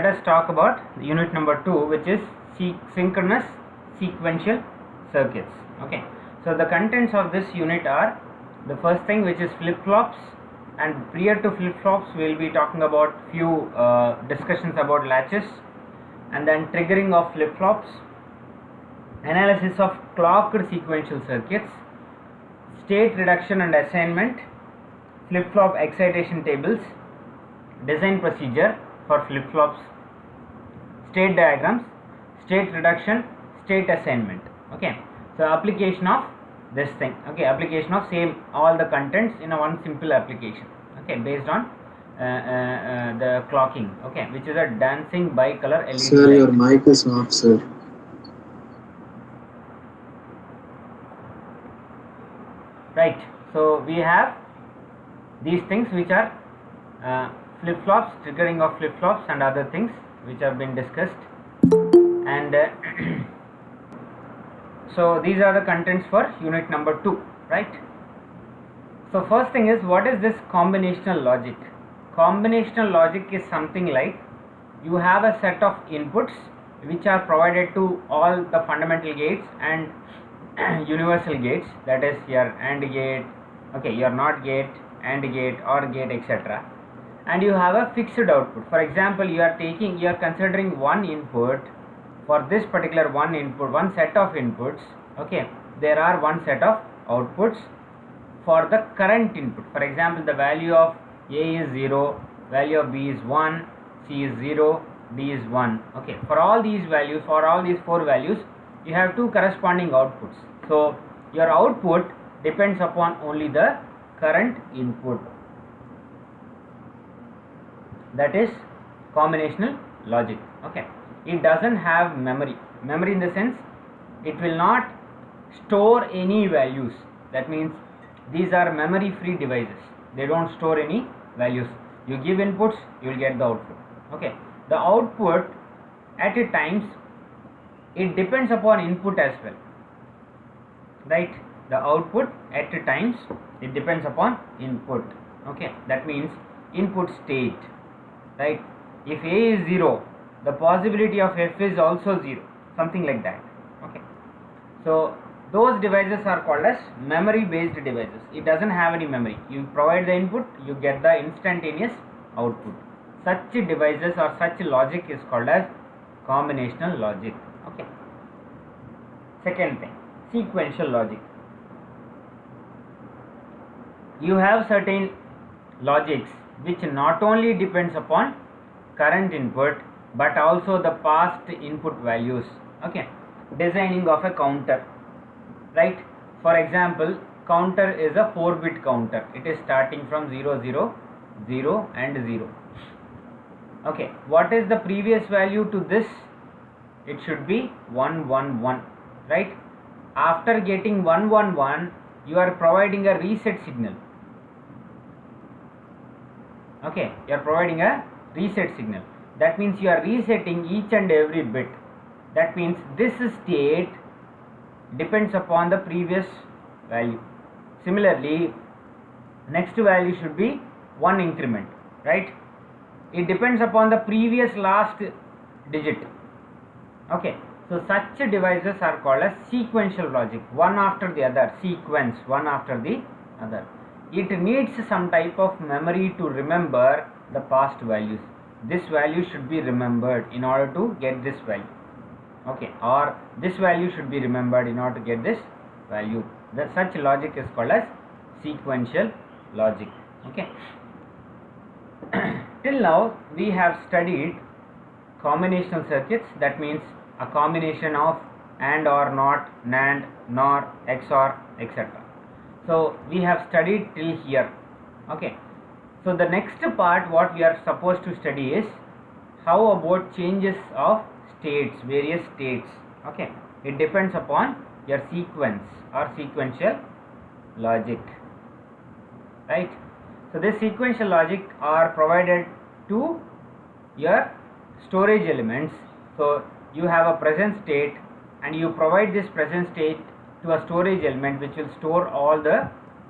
let us talk about unit number 2, which is synchronous sequential circuits. Okay, so the contents of this unit are the first thing, which is flip-flops, and prior to flip-flops we will be talking about few discussions about latches, and then triggering of flip-flops, analysis of clocked sequential circuits, state reduction and assignment, flip-flop excitation tables, design procedure for flip-flops, state diagrams, state reduction, state assignment. Okay, so application of this thing. Okay, application of same all the contents in a one simple application. Okay, based on the clocking. Okay, which is a dancing bicolor LED Sir, light. your mic is off, sir. Right, so we have these things which are flip-flops, triggering of flip-flops and other things which have been discussed, and so these are the contents for unit number 2, right? So first thing is, what is this combinational logic? Combinational logic is something like you have a set of inputs which are provided to all the fundamental gates and universal gates, that is your AND gate, okay, your NOT gate, AND gate, OR gate, etc. And you have a fixed output. For example, you are considering one input. For this particular one input, one set of inputs, okay, there are one set of outputs for the current input. For example, the value of A is 0, value of B is 1, C is 0, D is 1. Okay, for all these values, for all these 4 values, you have 2 corresponding outputs. So your output depends upon only the current input. That is combinational logic. Okay, it doesn't have memory in the sense it will not store any values. That means these are memory free devices, they don't store any values. You give inputs, you will get the output. Okay, the output at a times it depends upon input as well, right? The output at a times it depends upon input. Okay, that means input state, right? If A is 0, the possibility of F is also 0, something like that. Okay, so those devices are called as memory based devices. It doesn't have any memory. You provide the input, you get the instantaneous output. Such devices or such logic is called as combinational logic. Okay, second thing, sequential logic. You have certain logics which not only depends upon current input but also the past input values. Okay, designing of a counter, right? For example, counter is a 4-bit counter. It is starting from 0 0 0 and 0. Okay, what is the previous value to this? It should be 1 1 1, right? After getting 1 1 1, you are providing a reset signal. Okay, you are providing a reset signal. That means you are resetting each and every bit. That means this state depends upon the previous value. Similarly, next value should be 1 increment, right? It depends upon the previous last digit. Okay, so such devices are called as sequential logic, one after the other, sequence, one after the other. It needs some type of memory to remember the past values. This value should be remembered in order to get this value. Okay, or this value should be remembered in order to get this value. Such logic is called as sequential logic. Okay, till now we have studied combinational circuits. That means a combination of AND or NOT, NAND, NOR, XOR, etc. So we have studied till here. Okay, so the next part what we are supposed to study is how about changes of states, various states. Okay, it depends upon your sequence or sequential logic, right? So this sequential logic are provided to your storage elements. So you have a present state and you provide this present state to a storage element which will store all the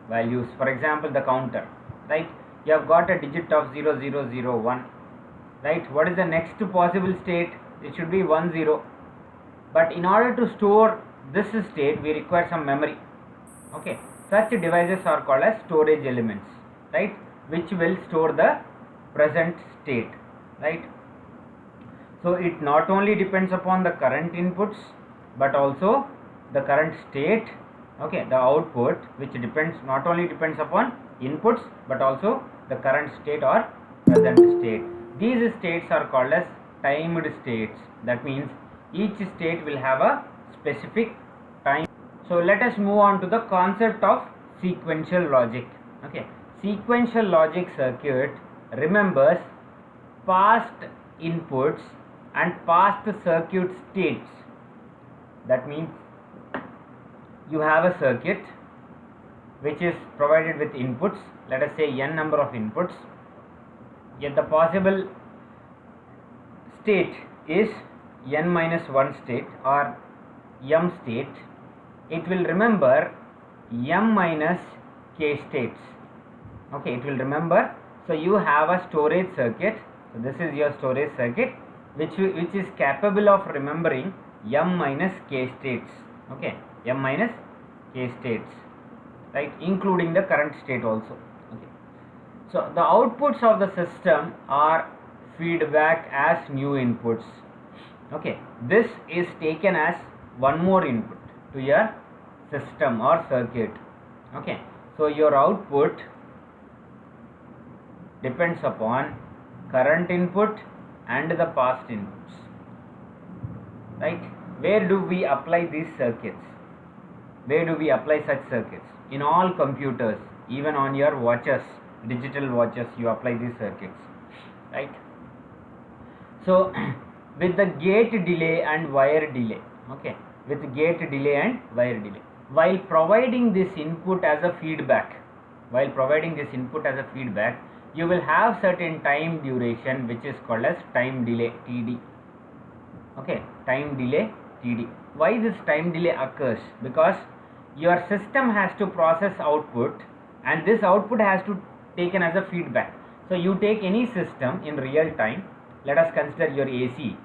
values. For example, the counter, right? You have got a digit of 0001. right? What is the next possible state? It should be 1 0, but in order to store this state we require some memory. Okay, such devices are called as storage elements, right, which will store the present state, right? So it not only depends upon the current inputs but also the current state. Okay, the output, which depends not only depends upon inputs but also the current state or present state. These states are called as timed states. That means each state will have a specific time. So let us move on to the concept of sequential logic. Okay, sequential logic circuit remembers past inputs and past circuit states. That means you have a circuit which is provided with inputs, let us say n number of inputs, yet the possible state is n minus 1 state or m state. It will remember m minus k states. Okay, it will remember. So you have a storage circuit. So this is your storage circuit which is capable of remembering m minus k states. Okay, m minus k states, right, including the current state also. Okay, so the outputs of the system are feedback as new inputs. Okay, this is taken as one more input to your system or circuit. Okay, so your output depends upon current input and the past inputs, right? Where do we apply these circuits? Where do we apply such circuits? In all computers, even on your watches, digital watches, you apply these circuits, right? So with the gate delay and wire delay, okay, with gate delay and wire delay, while providing this input as a feedback, you will have certain time duration which is called as time delay, TD. Okay, time delay, TD. Why this time delay occurs? Because your system has to process output and this output has to taken as a feedback. So you take any system in real time, let us consider your AC.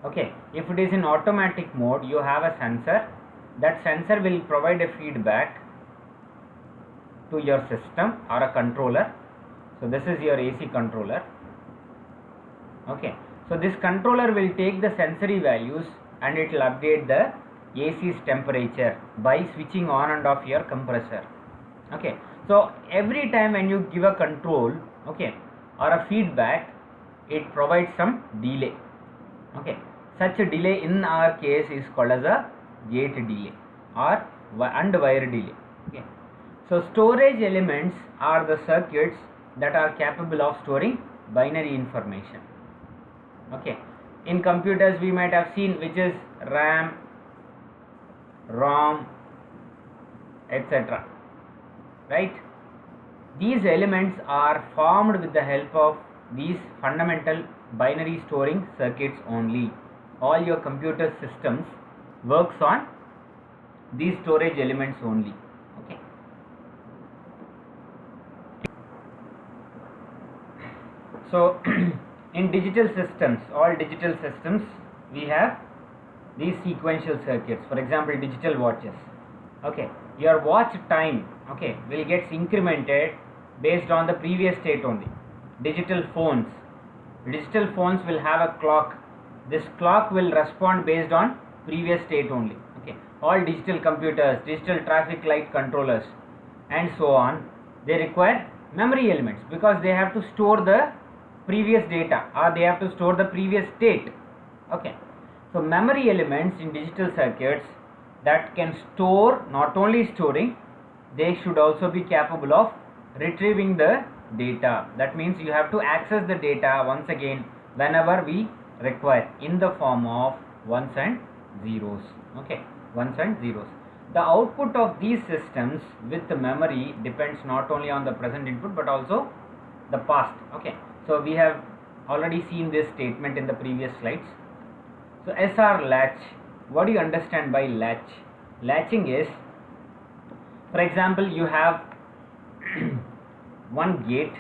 Okay, if it is in automatic mode, you have a sensor. That sensor will provide a feedback to your system or a controller. So this is your AC controller. Okay, so this controller will take the sensory values and it will update the AC's temperature by switching on and off your compressor. Okay, so every time when you give a control, okay, or a feedback, it provides some delay. Okay, such a delay in our case is called as a gate delay or and wire delay. Okay, so storage elements are the circuits that are capable of storing binary information. Okay, in computers we might have seen which is RAM, ROM, etc. Right? These elements are formed with the help of these fundamental binary storing circuits only. All your computer systems works on these storage elements only. Okay. So in digital systems, all digital systems, we have these sequential circuits. For example, digital watches. Okay, your watch time, okay, will get incremented based on the previous state only. Digital phones will have a clock. This clock will respond based on previous state only. Okay, all digital computers, digital traffic light controllers and so on, they require memory elements because they have to store the previous data or they have to store the previous state. Okay, so memory elements in digital circuits that can store, not only storing, they should also be capable of retrieving the data. That means you have to access the data once again whenever we require in the form of ones and zeros. Okay, ones and zeros. The output of these systems with the memory depends not only on the present input but also the past. Okay, so we have already seen this statement in the previous slides. So SR latch, what do you understand by latch? Latching is, for example, you have one gate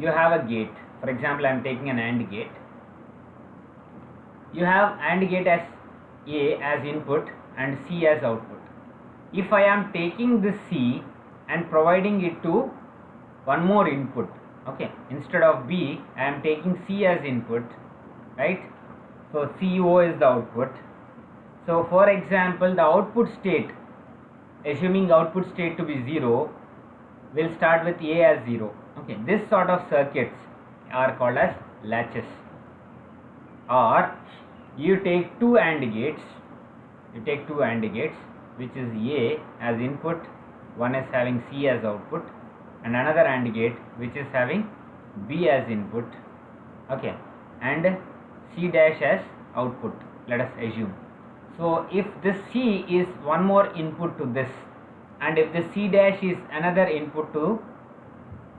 you have a gate. For example, I am taking an AND gate. You have AND gate as A as input and C as output. If I am taking this C and providing it to one more input, okay, instead of B, I am taking C as input, right? So CO is the output. So for example, the output state, assuming output state to be 0, will start with A as 0. Okay, this sort of circuits are called as latches. Or you take two AND gates, which is A as input, one is having C as output, and another AND gate which is having B as input, okay, and C dash as output, let us assume. So if this C is one more input to this, and if the C dash is another input to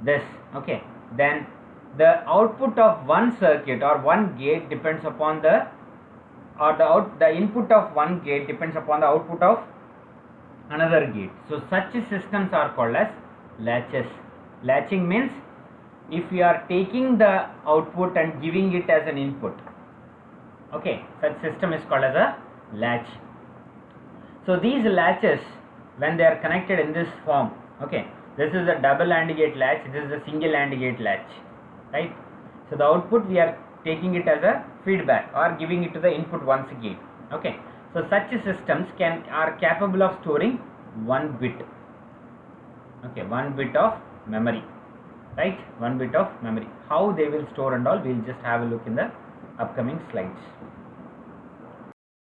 this, okay, then the output of one circuit or one gate depends upon the input of one gate depends upon the output of another gate. So such systems are called as latches. Latching means if we are taking the output and giving it as an input, okay, such system is called as a latch. So these latches, when they are connected in this form, okay, this is a double AND gate latch, this is a single AND gate latch, right? So the output we are taking it as a feedback or giving it to the input once again, okay. So such systems are capable of storing 1 bit, okay, 1 bit of memory, right? 1 bit of memory. How they will store and all, we will just have a look in the upcoming slides.